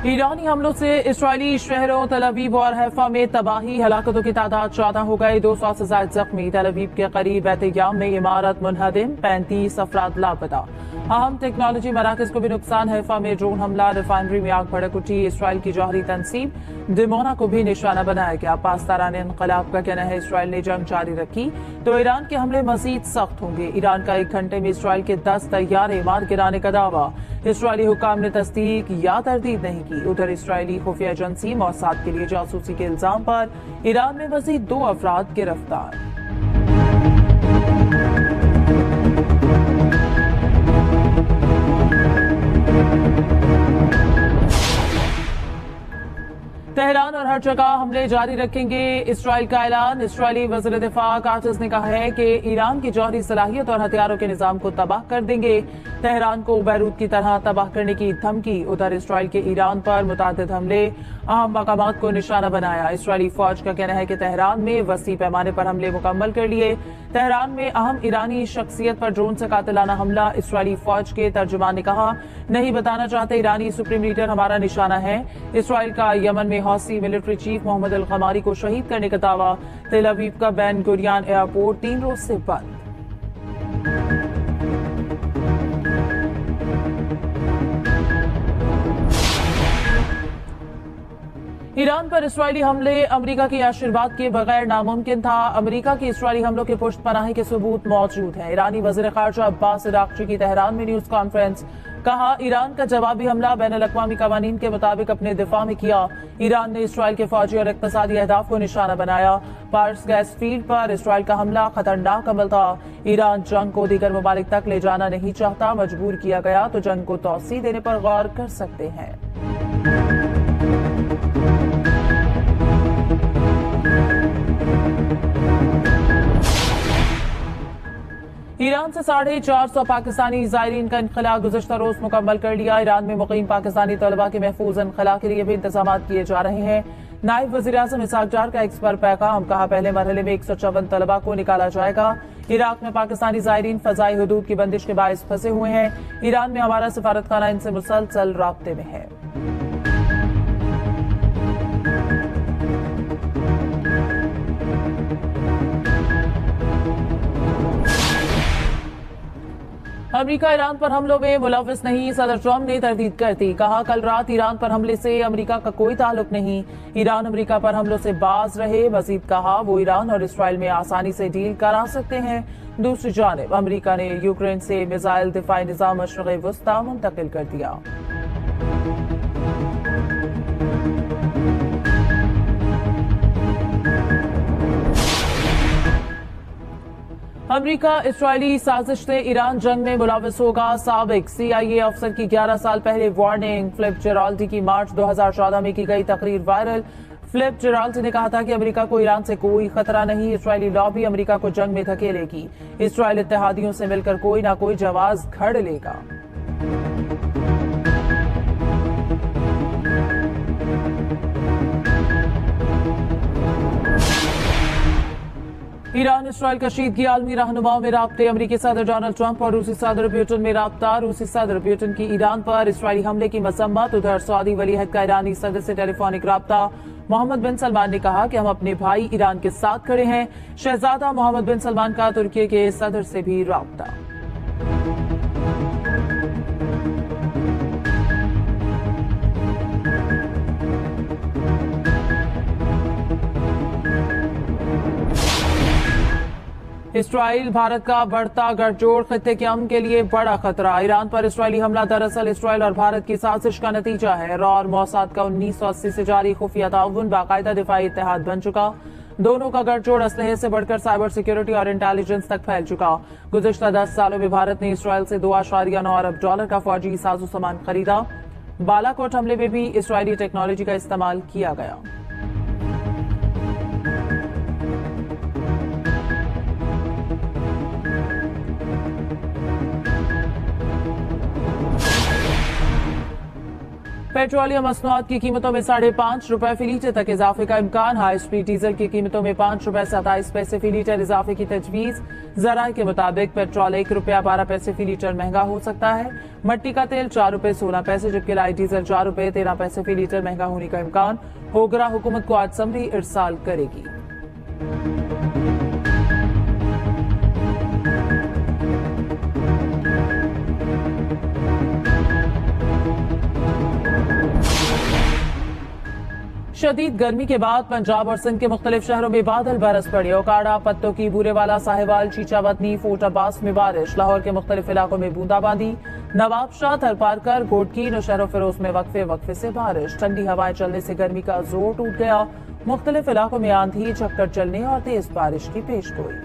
ईरानी हमलों से इसराइली शहरों तल अवीव और हैफा में तबाही, हलाकतों की तादाद 14 हो गई, 200 से ज्यादा जख्मी। तल अवीव के करीब एहतियाम में इमारत मुनहदिम, 35 अफराद लापता। अहम टेक्नोलॉजी मराकज को भी नुकसान, हैफा में ड्रोन हमला, रिफाइनरी में आग भड़क उठी। इसराइल की जौहरी तंसीब दिमोना को भी निशाना बनाया गया। पासदारान इनकलाब का कहना है इसराइल ने जंग जारी रखी तो ईरान के हमले मजीद सख्त होंगे। ईरान का 1 घंटे में इसराइल के 10 तैयारे मार गिराने का दावा, इसराइली हुकाम ने तस्दीक या तरदीद नहीं की। उधर इसराइली खुफिया एजेंसी मौसाद के लिए जासूसी के इल्जाम पर ईरान में मजीद 2 अफराद गिरफ्तार। तेहरान और हर जगह हमले जारी रखेंगे, इसराइल का ऐलान। इसराइली वज़ीर दिफा काटिस ने कहा है कि ईरान की जौहरी सलाहियत और हथियारों के निजाम को तबाह कर देंगे। तेहरान को बैरूत की तरह तबाह करने की धमकी। उधर इसराइल के ईरान पर मुतादिद हमले, अहम मकामात को निशाना बनाया। इसराइली फौज का कहना है कि तेहरान में वसी पैमाने पर हमले मुकम्मल कर लिए। तेहरान में अहम ईरानी शख्सियत पर ड्रोन से कातिलाना हमला। इसराइली फौज के तर्जुमान ने कहा, नहीं बताना चाहते ईरानी सुप्रीम लीडर हमारा निशाना है। इसराइल का यमन में हौसी मिलिट्री चीफ मोहम्मद अल क़मारी को शहीद करने का दावा। तेल अवीव का बेन गुरियन एयरपोर्ट 3 रोज से बंद। ईरान पर इसराइली हमले अमेरिका के आशीर्वाद के बगैर नामुमकिन था। अमेरिका की इसराइली हमलों के पुष्ट पनाही के सबूत मौजूद हैं। ईरानी वज़ीर ख़ारजा अब्बास अराग़ची की तेहरान में न्यूज कॉन्फ्रेंस, कहा ईरान का जवाबी हमला बैनुल-अक़वामी क़वानीन के मुताबिक अपने दिफा में किया। ईरान ने इसराइल के फौजी और इक़्तिसादी अहदाफ को निशाना बनाया। पार्स गैस फील्ड पर इसराइल का हमला खतरनाक अमल था। ईरान जंग को दीगर ममालिक तक ले जाना नहीं चाहता, मजबूर किया गया तो जंग को तौसी देने पर गौर कर सकते हैं। ईरान से 450 पाकिस्तानी ज़ायरीन का इनखला गुज़श्ता रोज मुकम्मल कर लिया। ईरान में मुक़ीम पाकिस्तानी तलबा के महफूज इनखला के लिए भी इंतजाम किए जा रहे हैं। नायब वज़ीर आज़म इसहाक डार का एक्स पर पैगाम, कहा पहले मरहले में 154 तलबा को निकाला जाएगा। इराक में पाकिस्तानी ज़ायरीन फ़ज़ाई हुदूद की बंदिश के बायस फंसे हुए हैं। ईरान में हमारा सफारतखाना इनसे मुसलसल राब्ते में है। अमेरिका ईरान पर हमलों में मुलव्विस नहीं, सदर ट्रंप ने तरदीद कर दी। कहा कल रात ईरान पर हमले से अमेरिका का कोई ताल्लुक नहीं, ईरान अमेरिका पर हमलों से बाज रहे। मजीद कहा वो ईरान और इसराइल में आसानी से डील करा सकते हैं। दूसरी जानिब अमेरिका ने यूक्रेन से मिसाइल दिफाई निजाम मशरिक़ वस्ता मुंतकिल कर दिया। अमेरिका इसराइली साजिश से ईरान जंग में मुलव्विस होगा। साबिक CIA अफसर की 11 साल पहले वार्निंग। फिलिप जेराल्डी की मार्च 2014 में की गई तकरीर वायरल। फिलिप जेराल्डी ने कहा था कि अमेरिका को ईरान से कोई खतरा नहीं, इसराइली लॉबी अमेरिका को जंग में धकेलेगी। इसराइल इत्तेहादियों से मिलकर कोई ना कोई जवाब घड़ लेगा। ईरान इसराइल कशीदगी, आलमी रहनुमाओं में राब्ते। अमेरिकी सदर डोनाल्ड ट्रंप और रूसी सदर पुतिन में राब्ता। रूसी सदर पुतिन की ईरान पर इसराइली हमले की मजम्मत। उधर सऊदी वलीअहद का ईरानी सदर से टेलीफोनिक राब्ता। मोहम्मद बिन सलमान ने कहा कि हम अपने भाई ईरान के साथ खड़े हैं। शहजादा मोहम्मद बिन सलमान का तुर्की के सदर से भी राब्ता। इसराइल भारत का बढ़ता गठजोड़, खित्ते के अमन के लिए बड़ा खतरा। ईरान पर इसराइली हमला दरअसल इसराइल और भारत की साजिश का नतीजा है। रॉ और मौसाद का 1980 से जारी खुफिया ताउन बाकायदा दिफाई इत्तेहाद बन चुका। दोनों का गठजोड़ असलहे से बढ़कर साइबर सिक्योरिटी और इंटेलिजेंस तक फैल चुका। गुज़श्ता 10 सालों में भारत ने इसराइल से $2.9 अरब डॉलर का फौजी साजो सामान खरीदा। बालाकोट हमले में भी इसराइली टेक्नोलॉजी का इस्तेमाल किया गया। पेट्रोलियम मसनूआत की कीमतों में 5.5 रुपए फी लीटर तक इजाफे का इम्कान। हाई स्पीड डीजल की कीमतों में 5 रुपए 27 पैसे फी लीटर इजाफे की तजवीज। जराये के मुताबिक पेट्रोल 1 रुपया 12 पैसे फी लीटर महंगा हो सकता है। मट्टी का तेल 4 रुपए 16 पैसे जबकि लाइट डीजल 4 रुपए 13 पैसे फी लीटर महंगा होने का इम्कान। होगरा हुकूमत को आज समरी इरसाल करेगी। शदीद गर्मी के बाद पंजाब और सिंध के मुख्तलिफ शहरों में बादल बरस पड़े। ओकाड़ा, पत्तों की, बूरेवाला, साहिवाल, चीचावतनी, फोर्ट अब्बास में बारिश। लाहौर के मुख्तलिफ इलाकों में बूंदाबांदी। नवाबशाह, थरपारकर, घोटकी, नौशहर फिरोज में वक्फे से बारिश। ठंडी हवाएं चलने से गर्मी का जोर टूट गया। मुख्तलिफ इलाकों में आंधी, झक्कड़ चलने और तेज बारिश की पेशगोई।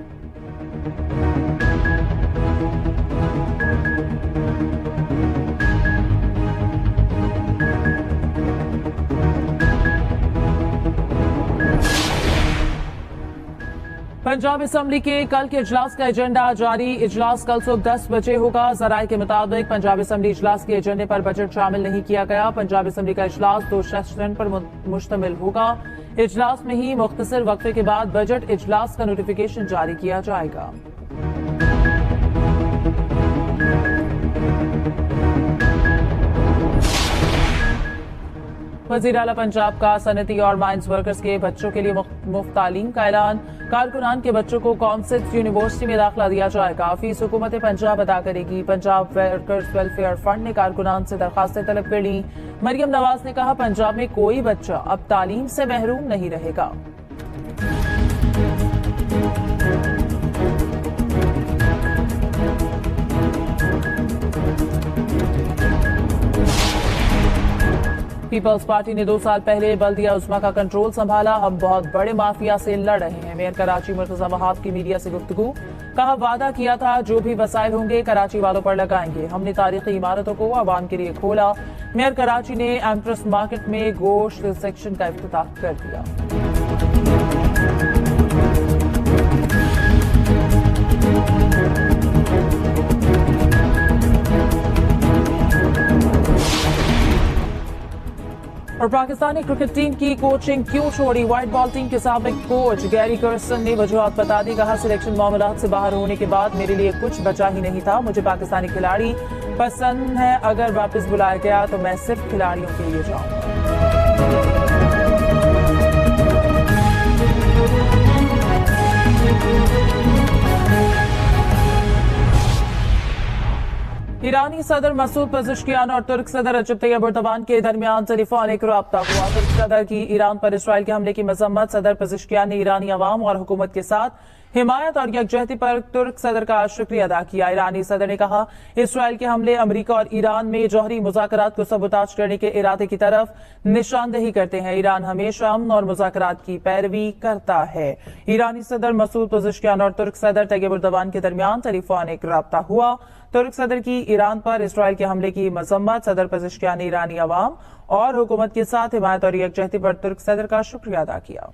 पंजाब असेंबली के कल के इजलास का एजेंडा जारी। इजलास कल सुबह 10 बजे होगा। जराये के मुताबिक पंजाब असेंबली इजलास के एजेंडे पर बजट शामिल नहीं किया गया। पंजाब असेंबली का इजलास 2 सेशन पर मुश्तमिल होगा। इजलास में ही मुख्तसर वक्फे के बाद बजट इजलास का नोटिफिकेशन जारी किया जाएगा। वज़ीर आला पंजाब का सनती और माइंस वर्कर्स के बच्चों के लिए मुफ्त तालीम का ऐलान। कारकुनान के बच्चों को कॉमसेट यूनिवर्सिटी में दाखिला दिया जाएगा। फीस हुकूमत पंजाब अदा करेगी। पंजाब वर्कर्स वेलफेयर फंड ने कारकुनान से दरखास्तें तलब कर ली। मरियम नवाज ने कहा, पंजाब में कोई बच्चा अब तालीम से महरूम नहीं रहेगा। पीपल्स पार्टी ने 2 साल पहले बल्दिया उस्मा का कंट्रोल संभाला। हम बहुत बड़े माफिया से लड़ रहे हैं। मेयर कराची मुर्तजा वहाब की मीडिया से गुफ्तगू। कहा, वादा किया था जो भी वसाइल होंगे कराची वालों पर लगाएंगे। हमने तारीखी इमारतों को आवाम के लिए खोला। मेयर कराची ने एम्प्रेस मार्केट में गोश्त सेक्शन का इफ्तिताह कर दिया। और पाकिस्तानी क्रिकेट टीम की कोचिंग क्यों छोड़ी? व्हाइट बॉल टीम के साबिक कोच गैरी कर्सन ने वजूहात बता दी। कहा, सिलेक्शन मामलात से बाहर होने के बाद मेरे लिए कुछ बचा ही नहीं था। मुझे पाकिस्तानी खिलाड़ी पसंद है। अगर वापस बुलाया गया तो मैं सिर्फ खिलाड़ियों के लिए जाऊंगा। ईरानी सदर मसूद पेज़ेश्कियान और तुर्क सदर रजब तैयब एर्दोगान के दरमियान टेलीफोनिक रब्ता हुआ। तुर्क सदर की ईरान पर इसराइल के हमले की मजम्मत। सदर पेज़ेश्कियान ने ईरानी अवाम और हुकूमत के साथ हिमायत और यकजहती पर तुर्क सदर का शुक्रिया अदा किया। ईरानी सदर ने कहा, इसराइल के हमले अमरीका और ईरान में जौहरी मुज़ाकरात को सबूताज करने के इरादे की तरफ निशानदेही करते हैं। ईरान हमेशा अमन और मुज़ाकरात की पैरवी करता है। ईरानी सदर मसूद पेज़ेश्कियान और तुर्क सदर तैयब एर्दोगान के दरमियान टेलीफोनिक रब्ता हुआ। तुर्क सदर की ईरान पर इसराइल के हमले की मजम्मत। सदर पेज़ेश्कियान ने ईरानी अवाम और हुकूमत के साथ हिमायत और यकजहती पर तुर्क सदर का शुक्रिया अदा किया।